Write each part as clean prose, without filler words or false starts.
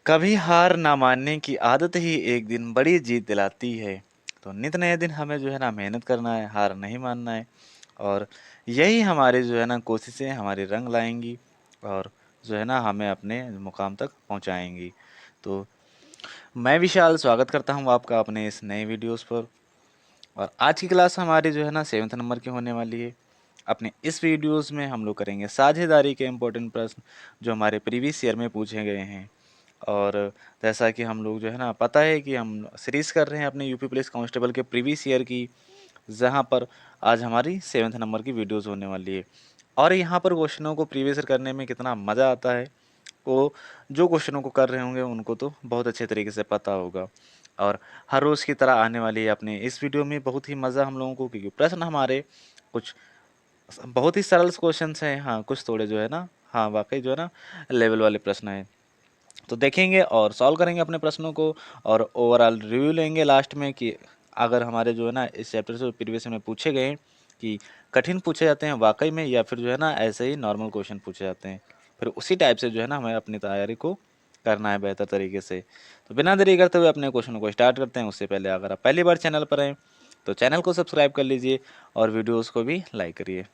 कभी हार ना मानने की आदत ही एक दिन बड़ी जीत दिलाती है। तो नित नए दिन हमें जो है ना मेहनत करना है, हार नहीं मानना है। और यही हमारी जो है ना कोशिशें हमारी रंग लाएंगी और जो है ना हमें अपने मुकाम तक पहुंचाएंगी। तो मैं विशाल स्वागत करता हूं आपका अपने इस नए वीडियोस पर। और आज की क्लास हमारी जो है ना 7th नंबर की होने वाली है। अपने इस वीडियोस में हम लोग करेंगे साझेदारी के इम्पोर्टेंट प्रश्न जो हमारे प्रीवियस ईयर में पूछे गए हैं। और जैसा कि हम लोग जो है ना पता है कि हम सीरीज कर रहे हैं अपने यूपी पुलिस कांस्टेबल के प्रीवियस ईयर की, जहां पर आज हमारी 7th नंबर की वीडियोस होने वाली है। और यहाँ पर क्वेश्चनों को प्रीवियस ईयर करने में कितना मज़ा आता है, वो जो क्वेश्चनों को कर रहे होंगे उनको तो बहुत अच्छे तरीके से पता होगा। और हर रोज़ की तरह आने वाली है अपने इस वीडियो में बहुत ही मज़ा हम लोगों को, क्योंकि प्रश्न हमारे कुछ बहुत ही सरल क्वेश्चन हैं, हाँ कुछ थोड़े जो है ना, हाँ वाकई जो है ना लेवल वाले प्रश्न हैं। तो देखेंगे और सॉल्व करेंगे अपने प्रश्नों को और ओवरऑल रिव्यू लेंगे लास्ट में कि अगर हमारे जो है ना इस चैप्टर से प्रीवियस में पूछे गए कि कठिन पूछे जाते हैं वाकई में, या फिर जो है ना ऐसे ही नॉर्मल क्वेश्चन पूछे जाते हैं, फिर उसी टाइप से जो है ना हमें अपनी तैयारी को करना है बेहतर तरीके से। तो बिना देरी करते हुए अपने क्वेश्चन को स्टार्ट करते हैं। उससे पहले अगर आप पहली बार चैनल पर हैं तो चैनल को सब्सक्राइब कर लीजिए और वीडियोज़ को भी लाइक करिए।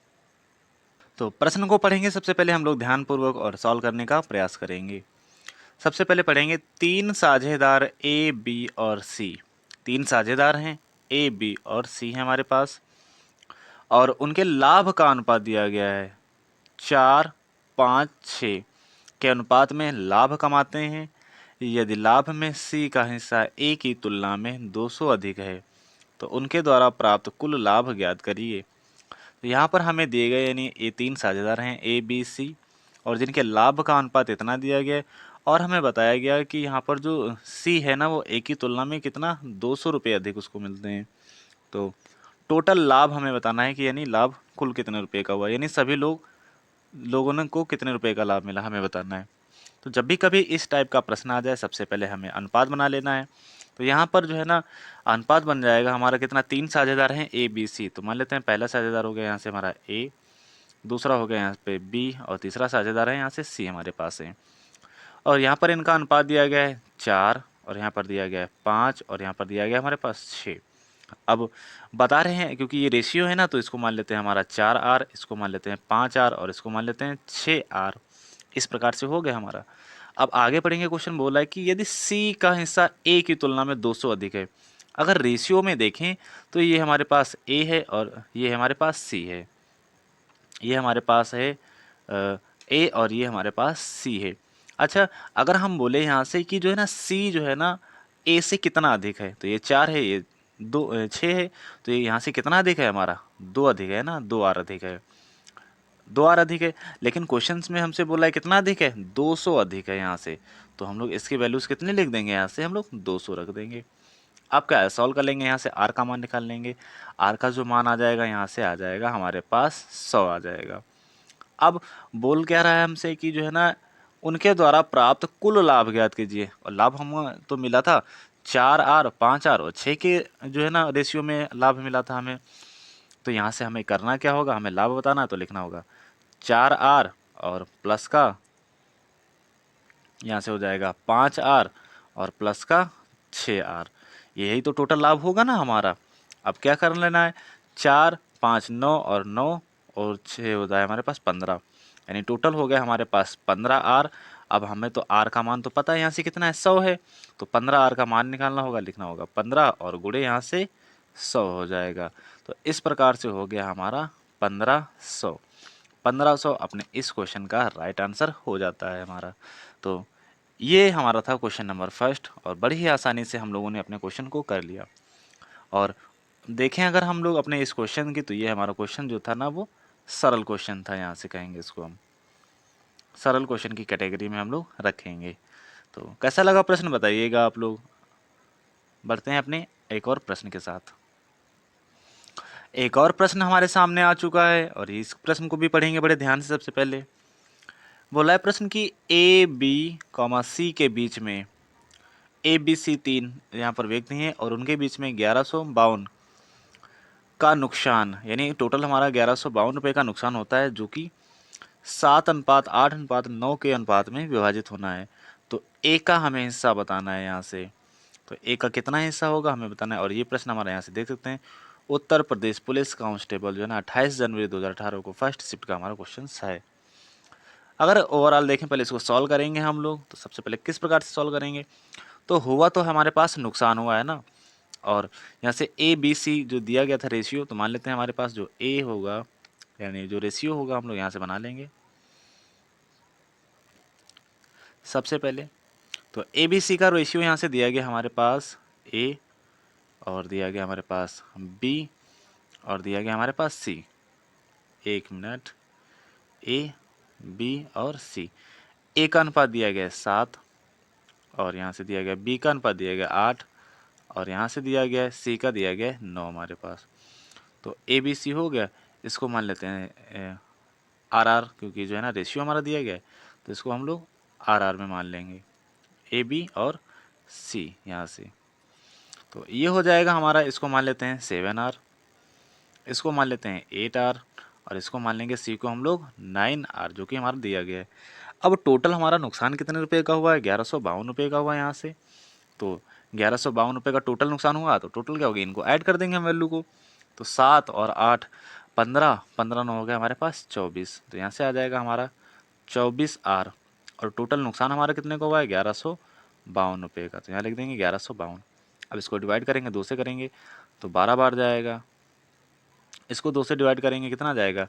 तो प्रश्न को पढ़ेंगे सबसे पहले हम लोग ध्यानपूर्वक और सॉल्व करने का प्रयास करेंगे। सबसे पहले पढ़ेंगे तीन साझेदार ए बी और सी। तीन साझेदार हैं, ए बी और सी हैं हमारे पास, और उनके लाभ का अनुपात दिया गया है 4, 5, 6 के अनुपात में लाभ कमाते हैं। यदि लाभ में सी का हिस्सा ए की तुलना में 200 अधिक है तो उनके द्वारा प्राप्त कुल लाभ ज्ञात करिए। तो यहाँ पर हमें दिए गए यानी ये तीन साझेदार हैं ए बी सी, और जिनके लाभ का अनुपात इतना दिया गया है। और हमें बताया गया कि यहाँ पर जो सी है ना वो ए की तुलना में कितना 200 रुपये अधिक उसको मिलते हैं। तो टोटल लाभ हमें बताना है कि यानी लाभ कुल कितने रुपए का हुआ, यानी सभी लोगों ने को कितने रुपए का लाभ मिला हमें बताना है। तो जब भी कभी इस टाइप का प्रश्न आ जाए सबसे पहले हमें अनुपात बना लेना है। तो यहाँ पर जो है ना अनुपात बन जाएगा हमारा कितना, तीन साझेदार हैं ए बी सी, तो मान लेते हैं पहला साझेदार हो गया यहाँ से हमारा ए, दूसरा हो गया यहाँ पे बी, और तीसरा साझेदार है यहाँ से सी हमारे पास है। और यहाँ पर इनका अनुपात दिया गया है 4, और यहाँ पर दिया गया है 5, और यहाँ पर दिया गया है हमारे पास 6। अब बता रहे हैं क्योंकि ये रेशियो है ना, तो इसको मान लेते हैं हमारा 4R, इसको मान लेते हैं 5R, और इसको मान लेते हैं 6R। इस प्रकार से हो गया हमारा। अब आगे पढ़ेंगे, क्वेश्चन बोला है कि यदि सी का हिस्सा ए की तुलना में 200 अधिक है। अगर रेशियो में देखें तो ये हमारे पास ए है और ये हमारे पास सी है। ये हमारे पास है ए और ये हमारे पास सी है। अच्छा, अगर हम बोले यहाँ से कि जो है ना सी जो है ना ए से कितना अधिक है, तो ये 4 है, ये 6 है, तो ये यहाँ से कितना अधिक है हमारा 2 अधिक है ना, 2R अधिक है, 2R अधिक है। लेकिन क्वेश्चंस में हमसे बोला है कितना अधिक है, 200 अधिक है यहाँ से। तो हम लोग इसकी वैल्यूज़ कितने लिख देंगे, यहाँ से हम लोग 200 रख देंगे। अब क्या है, सॉल्व कर लेंगे, यहाँ से आर का मान निकाल लेंगे। आर का जो मान आ जाएगा यहाँ से आ जाएगा हमारे पास 100 आ जाएगा। अब बोल क्या रहा है हमसे कि जो है ना उनके द्वारा प्राप्त कुल लाभ ज्ञात कीजिए, और लाभ हम तो मिला था 4R, 5R और 6 के जो है ना रेशियो में लाभ मिला था हमें। तो यहाँ से हमें करना क्या होगा, हमें लाभ बताना है तो लिखना होगा 4R और प्लस का यहाँ से हो जाएगा 5R और प्लस का 6R। यही तो टोटल लाभ होगा ना हमारा। अब क्या कर लेना है, 4, 5, 9 और 9 और 6 होता है हमारे पास 15, यानी टोटल हो गया हमारे पास 15R। अब हमें तो R का मान तो पता है यहाँ से कितना है, 100 है, तो 15R का मान निकालना होगा, लिखना होगा 15 और गुणे यहाँ से 100 हो जाएगा। तो इस प्रकार से हो गया हमारा 1500। 1500 अपने इस क्वेश्चन का राइट आंसर हो जाता है हमारा। तो ये हमारा था क्वेश्चन नंबर फर्स्ट, और बड़ी ही आसानी से हम लोगों ने अपने क्वेश्चन को कर लिया। और देखें अगर हम लोग अपने इस क्वेश्चन की, तो ये हमारा क्वेश्चन जो था ना वो सरल क्वेश्चन था, यहाँ से कहेंगे इसको हम सरल क्वेश्चन की कैटेगरी में हम लोग रखेंगे। तो कैसा लगा प्रश्न बताइएगा आप लोग। बढ़ते हैं अपने एक और प्रश्न के साथ। एक और प्रश्न हमारे सामने आ चुका है और इस प्रश्न को भी पढ़ेंगे बड़े ध्यान से। सबसे पहले बोला है प्रश्न कि ए बी कॉमा सी के बीच में, ए बी सी तीन यहाँ पर व्यक्ति हैं और उनके बीच में 1152 का नुकसान, यानी टोटल हमारा 1152 रुपये का नुकसान होता है, जो कि 7:8:9 के अनुपात में विभाजित होना है। तो ए का हमें हिस्सा बताना है यहाँ से। तो ए का कितना हिस्सा होगा हमें बताना है। और ये प्रश्न हमारे यहाँ से देख सकते हैं, उत्तर प्रदेश पुलिस कांस्टेबल जो है ना 28 जनवरी 2018 को फर्स्ट शिफ्ट का हमारा क्वेश्चन है। अगर ओवरऑल देखें, पहले इसको सॉल्व करेंगे हम लोग। तो सबसे पहले किस प्रकार से सॉल्व करेंगे, तो हुआ तो हमारे पास नुकसान हुआ है ना, और यहाँ से ए बी सी जो दिया गया था रेशियो, तो मान लेते हैं हमारे पास जो ए होगा यानी जो रेशियो होगा हम लोग यहाँ से बना लेंगे सबसे पहले। तो ए बी सी का रेशियो यहाँ से दिया गया हमारे पास ए, और दिया गया हमारे पास बी, और दिया गया हमारे पास सी। एक मिनट, ए बी और सी। ए का अनुपात दिया गया 7, और यहाँ से दिया गया बी का अनुपात दिया गया 8, और यहाँ से दिया गया सी का दिया गया 9 हमारे पास। तो ए बी सी हो गया। इसको मान लेते हैं आर आर, क्योंकि जो है ना रेशियो हमारा दिया गया है, तो इसको हम लोग आर आर में मान लेंगे, ए बी और सी यहाँ से। तो ये हो जाएगा हमारा, इसको मान लेते हैं 7R, इसको मान लेते हैं 8R, और इसको मान लेंगे सी को हम लोग 9R, जो कि हमारा दिया गया है। अब टोटल हमारा नुकसान कितने रुपए का हुआ है, 1152 रुपये का हुआ है यहाँ से। तो 1152 रुपये का टोटल नुकसान हुआ, तो टोटल क्या होगी, इनको ऐड कर देंगे हम वैल्यू को। तो 7 और 8 15, 15 9 हो गया हमारे पास 24। तो यहाँ से आ जाएगा हमारा 24R, और टोटल नुकसान हमारा कितने का हुआ है, 1152 रुपये का। तो यहाँ लिख देंगे 1152। अब इसको डिवाइड करेंगे 2 से करेंगे तो 12 बार जाएगा। इसको 2 से डिवाइड करेंगे कितना जाएगा,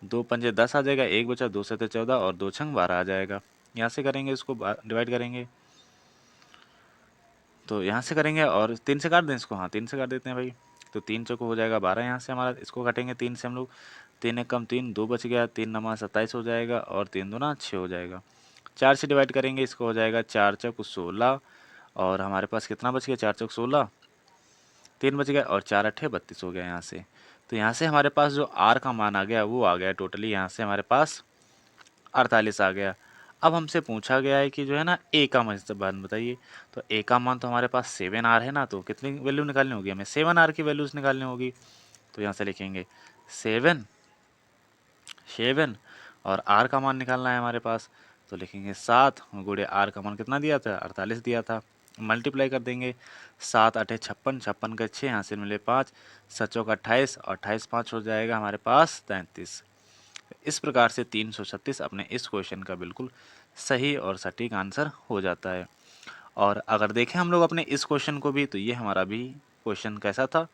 2 पंजे 10 आ जाएगा, 1 बचा, 2 से 14 और 2 छंग 12 आ जाएगा। यहाँ से करेंगे इसको डिवाइड करेंगे, तो यहाँ से करेंगे और 3 से काट दें इसको, हाँ 3 से काट देते हैं भाई। तो 3 चौको हो जाएगा 12, यहाँ से हमारा इसको काटेंगे 3 से हम लोग, 3 एक कम 3, 2 बच गया, 3 नमा 27 हो जाएगा, और 3 दूना 6 हो जाएगा। 4 से डिवाइड करेंगे इसको हो जाएगा 4 चौक 16, और हमारे पास कितना बच गया, 4 चौक 16, 3 बच गया, और 4 अट्ठे 32 हो गया यहाँ से। तो यहाँ से हमारे पास जो आर का मान आ गया वो आ गया टोटली यहाँ से हमारे पास 48 आ गया। अब हमसे पूछा गया है कि जो है ना ए का मान बताइए। तो ए का मान तो हमारे पास 7R है ना, तो कितनी वैल्यू निकालनी होगी हमें, 7R की वैल्यूज निकालनी होगी। तो यहाँ से लिखेंगे 7 7, और आर का मान निकालना है हमारे पास। तो लिखेंगे 7 गुणे आर का मान कितना दिया था, 48 दिया था, मल्टीप्लाई कर देंगे। 7 8 56, 56 का 6, यहाँ से मिले 5, 7 चौक 28, और 28 5 हो जाएगा हमारे पास 33। इस प्रकार से 336 अपने इस क्वेश्चन का बिल्कुल सही और सटीक आंसर हो जाता है। और अगर देखें हम लोग अपने इस क्वेश्चन को भी, तो ये हमारा भी क्वेश्चन कैसा था,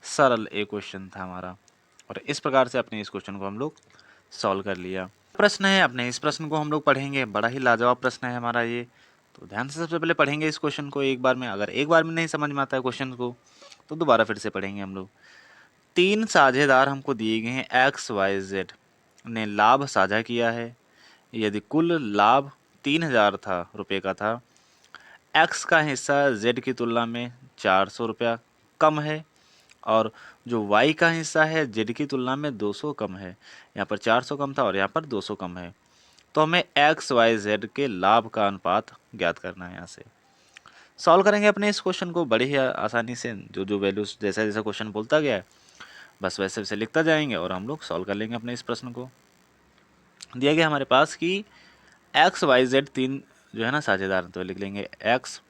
सरल एक क्वेश्चन था हमारा। और इस प्रकार से अपने इस क्वेश्चन को हम लोग सॉल्व कर लिया। प्रश्न है अपने इस प्रश्न को हम लोग पढ़ेंगे, बड़ा ही लाजवाब प्रश्न है हमारा ये। तो ध्यान से सबसे पहले पढ़ेंगे इस क्वेश्चन को एक बार में। अगर एक बार में नहीं समझ में आता है क्वेश्चन को, तो दोबारा फिर से पढ़ेंगे हम लोग। 3 साझेदार हमको दिए गए हैं, एक्स वाई जेड ने लाभ साझा किया है। यदि कुल लाभ 3000 था रुपये का था, एक्स का हिस्सा जेड की तुलना में 400 रुपया कम है, और जो वाई का हिस्सा है जेड की तुलना में 200 कम है। यहाँ पर 400 कम था और यहाँ पर 200 कम है। तो हमें एक्स वाई जेड के लाभ का अनुपात ज्ञात करना है। यहाँ से सॉल्व करेंगे अपने इस क्वेश्चन को बड़ी ही आसानी से। जो जो वैल्यूज जैसा जैसा क्वेश्चन बोलता गया है बस वैसे वैसे लिखता जाएंगे, और हम लोग सॉल्व कर लेंगे अपने इस प्रश्न को। दिया गया हमारे पास कि एक्स वाई जेड 3 जो है ना साझेदार, तो लिख लेंगे एक्स,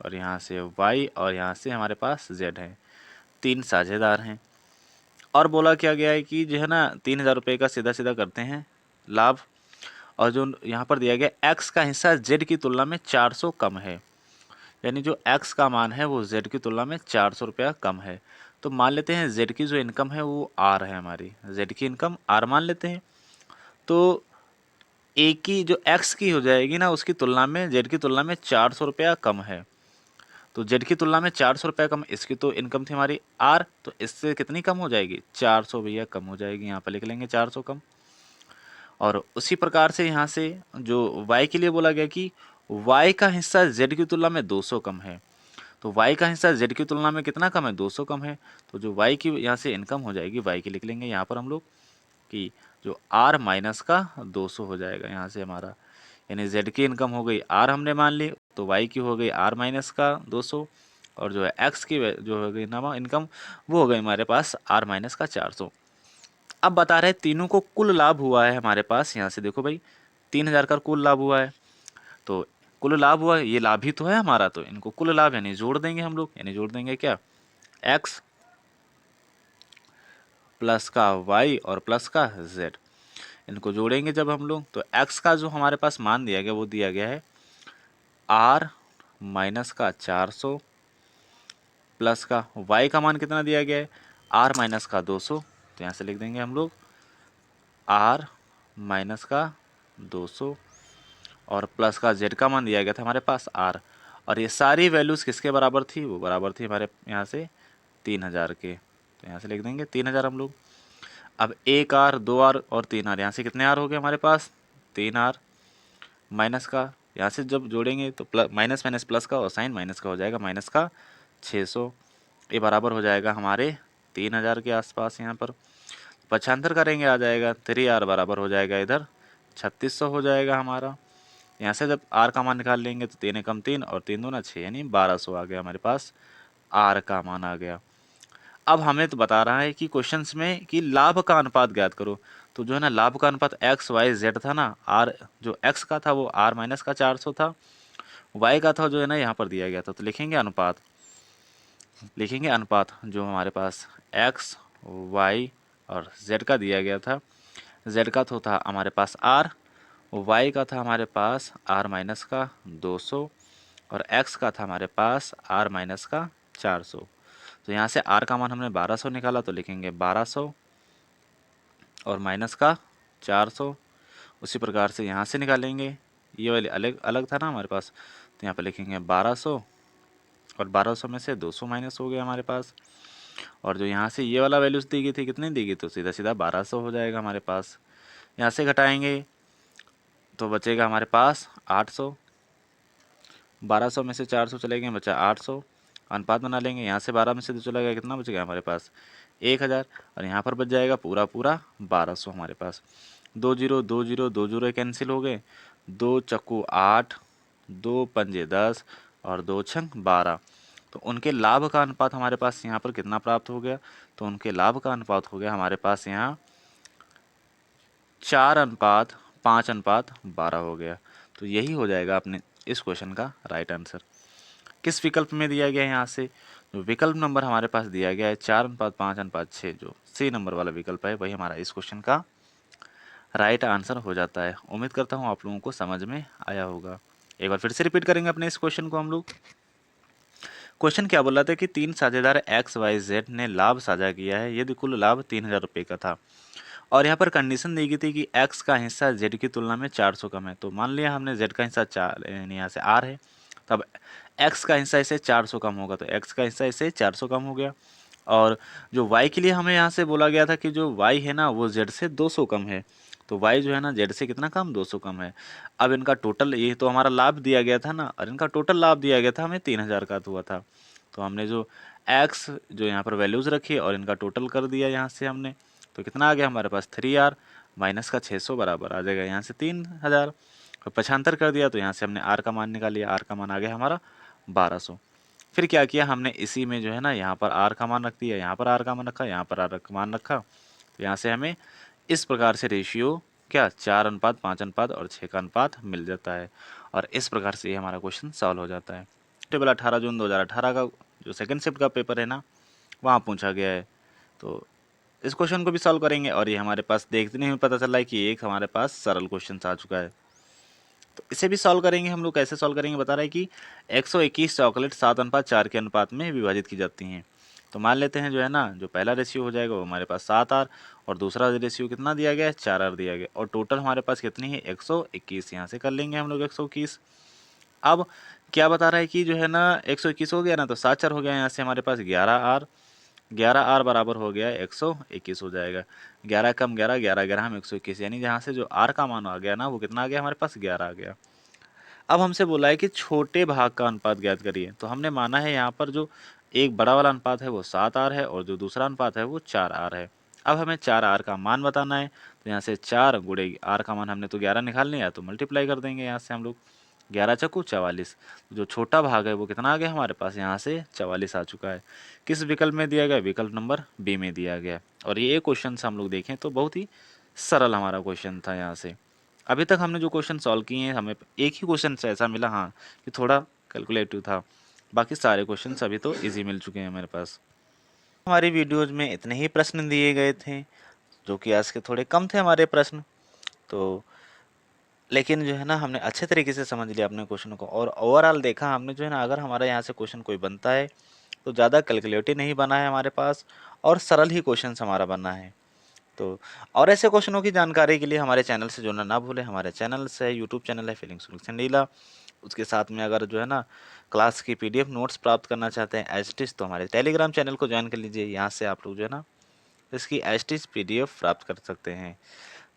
और यहाँ से वाई, और यहाँ से हमारे पास जेड है, 3 साझेदार हैं। और बोला क्या गया है कि जो है ना 3000 रुपये का सीधा सीधा करते हैं लाभ, और जो यहाँ पर दिया गया एक्स का हिस्सा जेड की तुलना में 400 कम है, यानी जो एक्स का मान है वो जेड की तुलना में 400 रुपया कम है। तो मान लेते हैं जेड की जो इनकम है वो आर है, हमारी जेड की इनकम आर मान लेते हैं। तो ए की जो एक्स की हो जाएगी ना, उसकी तुलना में जेड की तुलना में 400 रुपया कम है। तो जेड की तुलना में 400 रुपया कम, इसकी तो इनकम थी हमारी आर, तो इससे कितनी कम हो जाएगी, 400 भैया कम हो जाएगी। यहाँ पर लिख लेंगे 400 कम। और उसी प्रकार से यहाँ से जो y के लिए बोला गया कि y का हिस्सा z की तुलना में 200 कम है। तो y का हिस्सा z की तुलना में कितना कम है, 200 कम है। तो जो y की यहाँ से इनकम हो जाएगी, y की लिख लेंगे यहाँ पर हम लोग कि जो r माइनस का 200 हो जाएगा यहाँ से हमारा, यानी z की इनकम हो गई r हमने मान ली, तो y की हो गई r माइनस का 200, और जो है x की जो हो गई ना इनकम वो हो गई हमारे पास r माइनस का 400। अब बता रहे तीनों को कुल लाभ हुआ है हमारे पास। यहाँ से देखो भाई 3000 का कुल लाभ हुआ है, तो कुल लाभ हुआ, ये लाभ ही तो है हमारा, तो इनको कुल लाभ यानी जोड़ देंगे हम लोग, यानी जोड़ देंगे क्या, x प्लस का y और प्लस का z, इनको जोड़ेंगे जब हम लोग, तो x का जो हमारे पास मान दिया गया वो दिया गया है r माइनस का 400 प्लस का y का मान कितना दिया गया है r माइनस का 200, तो यहाँ से लिख देंगे हम लोग r माइनस का 200 और प्लस का z का मान दिया गया था हमारे पास r, और ये सारी वैल्यूज़ किसके बराबर थी, वो बराबर थी हमारे यहाँ से 3000 के, तो यहाँ से लिख देंगे 3000 हम लोग। अब 1 r 2 r और 3 r, यहाँ से कितने r हो गए हमारे पास 3 r माइनस का, यहाँ से जब जोड़ेंगे तो प्लस माइनस माइनस प्लस का और साइन माइनस का हो जाएगा माइनस का 600, ये बराबर हो जाएगा हमारे 3000 के आसपास। यहाँ पर पक्षांतर करेंगे आ जाएगा 3r बराबर हो जाएगा इधर 3600 हो जाएगा हमारा। यहाँ से जब r का मान निकाल लेंगे तो 3 एकम 3 और 3 दूना 6 यानी 1200 आ गया हमारे पास, r का मान आ गया। अब हमें तो बता रहा है कि क्वेश्चंस में कि लाभ का अनुपात ज्ञात करो, तो जो है ना लाभ का अनुपात एक्स वाई जेड था ना, आर जो एक्स का था वो आर माइनस का 400 था, वाई का था जो है ना यहाँ पर दिया गया था, तो लिखेंगे अनुपात, लिखेंगे अनुपात जो हमारे पास एक्स वाई और जेड का दिया गया था, जेड का तो था हमारे पास आर, वाई का था हमारे पास आर माइनस का 200 और एक्स का था हमारे पास आर माइनस का 400। तो यहाँ से आर का मान हमने 1200 निकाला, तो लिखेंगे 1200 और माइनस का 400। उसी प्रकार से यहाँ से निकालेंगे, ये वाले अलग अलग था ना हमारे पास, तो यहाँ पे लिखेंगे 1200 और 1200 में से 200 माइनस हो गया हमारे पास, और जो यहाँ से ये वाला वैल्यूज़ दी गई थी कितनी दी गई, तो सीधा सीधा 1200 हो जाएगा हमारे पास। यहाँ से घटाएंगे तो बचेगा हमारे पास 800, 1200 में से 400 चले गए बचा 800, अनुपात बना लेंगे, यहाँ से 12 में से 2 चला गया कितना बच गया हमारे पास 1000, और यहाँ पर बच जाएगा पूरा पूरा 1200 हमारे पास। 2 जीरो 2 जीरो 2 जीरो कैंसिल हो गए, 2 चक्कू 8, 2 पंजे 10 और 2 छंग 12, तो उनके लाभ का अनुपात हमारे पास यहाँ पर कितना प्राप्त हो गया, तो उनके लाभ का अनुपात हो गया हमारे पास यहाँ 4:5:12 हो गया। तो यही हो जाएगा अपने इस क्वेश्चन का राइट आंसर। किस विकल्प में दिया गया है, यहाँ से जो विकल्प नंबर हमारे पास दिया गया है 4:5:6, जो सी नंबर वाला विकल्प है वही हमारा इस क्वेश्चन का राइट आंसर हो जाता है। उम्मीद करता हूँ आप लोगों को समझ में आया होगा। एक बार फिर से रिपीट करेंगे अपने इस क्वेश्चन को हम लोग। क्वेश्चन क्या बोल रहा था कि 3 साझेदार एक्स वाई जेड ने लाभ साझा किया है यदि कुल लाभ 3000 रुपये का था, और यहाँ पर कंडीशन दी गई थी कि x का हिस्सा z की तुलना में 400 कम है। तो मान लिया हमने z का हिस्सा 4 यानी यहाँ से r है, तब x का हिस्सा इसे 400 कम होगा, तो x का हिस्सा इसे 400 कम हो गया। और जो y के लिए हमें यहाँ से बोला गया था कि जो y है ना वो z से 200 कम है, तो y जो है ना z से कितना कम 200 कम है। अब इनका टोटल, ये तो हमारा लाभ दिया गया था ना, और इनका टोटल लाभ दिया गया था हमें 3000 का हुआ था, तो हमने जो x जो यहाँ पर वैल्यूज़ रखी और इनका टोटल कर दिया यहाँ से हमने, तो कितना आ गया हमारे पास 3r माइनस का 600 बराबर आ जाएगा यहाँ से 3000, और पक्षांतर कर दिया तो यहाँ से हमने r का मान निकाल लिया, r का मान आ गया हमारा 1200। फिर क्या किया हमने इसी में जो है ना यहाँ पर r का मान रख दिया, यहाँ पर r का मान रखा, यहाँ पर r का मान रखा, तो यहाँ से हमें इस प्रकार से रेशियो क्या 4:5:5 और 6 का अनुपात मिल जाता है, और इस प्रकार से ये हमारा क्वेश्चन सॉल्व हो जाता है। टेबल 18 जून 2018 का जो सेकंड शिफ्ट का पेपर है ना वहाँ पूछा गया है, तो इस क्वेश्चन को भी सॉल्व करेंगे, और ये हमारे पास देखने में पता चल रहा है कि एक हमारे पास सरल क्वेश्चन आ चुका है, तो इसे भी सॉल्व करेंगे हम लोग। कैसे सॉल्व करेंगे बता रहा है कि 121 चॉकलेट 7:4 के अनुपात में विभाजित की जाती हैं। तो मान लेते हैं जो है ना जो पहला रेशियो हो जाएगा वो हमारे पास 7r, और दूसरा रेशियो कितना दिया गया है 4r दिया गया, और टोटल हमारे पास कितनी है 121, यहाँ से कर लेंगे हम लोग 121। अब क्या बता रहा है कि जो है ना 121 हो गया ना, तो 7 4 हो गया, यहाँ से हमारे पास 11r, 11r बराबर हो गया 121 हो जाएगा, 11 कम 11, 11 11 हम 121, यानी जहाँ से जो r का मान आ गया ना वो कितना आ गया हमारे पास 11 आ गया। अब हमसे बोला है कि छोटे भाग का अनुपात ज्ञात करिए, तो हमने माना है यहाँ पर जो एक बड़ा वाला अनुपात है वो 7r है और जो दूसरा अनुपात है वो 4r है। अब हमें 4r का मान बताना है, तो यहाँ से 4 गुणे r का मान हमने तो 11 निकाल लिया, तो मल्टीप्लाई कर देंगे यहाँ से हम लोग, 11 चक्कू 44, जो छोटा भाग है वो कितना आ गया हमारे पास यहाँ से 44 आ चुका है। किस विकल्प में दिया गया, विकल्प नंबर बी में दिया गया। और ये क्वेश्चन हम लोग देखें तो बहुत ही सरल हमारा क्वेश्चन था यहाँ से। अभी तक हमने जो क्वेश्चन सॉल्व किए हैं, हमें एक ही क्वेश्चन से ऐसा मिला हाँ कि थोड़ा कैलकुलेटिव था, बाकी सारे क्वेश्चन अभी तो इजी मिल चुके हैं मेरे पास। हमारी वीडियोज में इतने ही प्रश्न दिए गए थे, जो कि आज के थोड़े कम थे हमारे प्रश्न, तो लेकिन जो है ना हमने अच्छे तरीके से समझ लिया अपने क्वेश्चन को, और ओवरऑल देखा हमने जो है ना, अगर हमारे यहाँ से क्वेश्चन कोई बनता है तो ज़्यादा कैलकुलेटिव नहीं बना है हमारे पास, और सरल ही क्वेश्चन हमारा बना है। तो और ऐसे क्वेश्चनों की जानकारी के लिए हमारे चैनल से जुड़ना ना भूलें। हमारे चैनल से यूट्यूब चैनल है फीलिंग सॉल्यूशन नीला, उसके साथ में अगर जो है ना क्लास की पीडीएफ नोट्स प्राप्त करना चाहते हैं एज टिज, तो हमारे टेलीग्राम चैनल को ज्वाइन कर लीजिए। यहाँ से आप लोग जो है ना इसकी एज टिज पीडीएफ प्राप्त कर सकते हैं।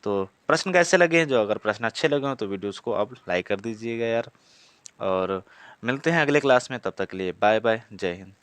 तो प्रश्न कैसे लगे, जो अगर प्रश्न अच्छे लगे हो तो वीडियोस को आप लाइक कर दीजिएगा यार, और मिलते हैं अगले क्लास में। तब तक के लिए बाय बाय, जय हिंद।